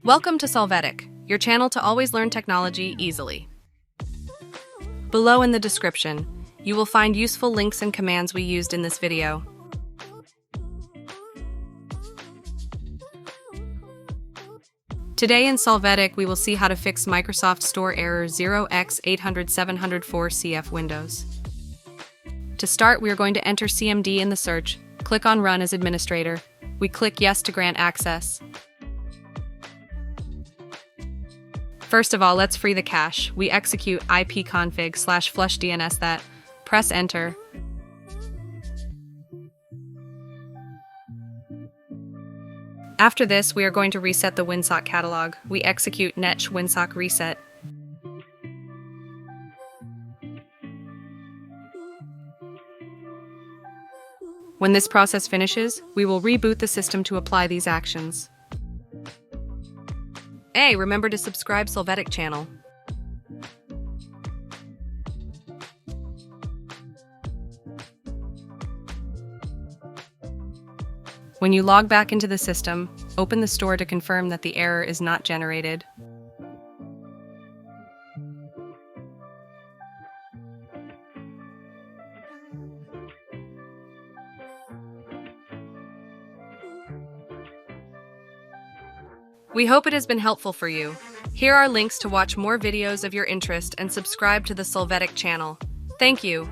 Welcome to Solvetic, your channel to always learn technology easily. Below in the description, you will find useful links and commands we used in this video. Today in Solvetic, we will see how to fix Microsoft Store error 0x800704cf Windows. To start, we are going to enter CMD in the search, click on Run as administrator. We click Yes to grant access. First of all, let's free the cache. We execute ipconfig /flushdns that, press enter. After this, we are going to reset the winsock catalog. We execute Netsh winsock reset. When this process finishes, we will reboot the system to apply these actions. Hey, remember to subscribe Solvetic channel. When you log back into the system, open the store to confirm that the error is not generated. We hope it has been helpful for you. Here are links to watch more videos of your interest and subscribe to the Solvetic channel. Thank you.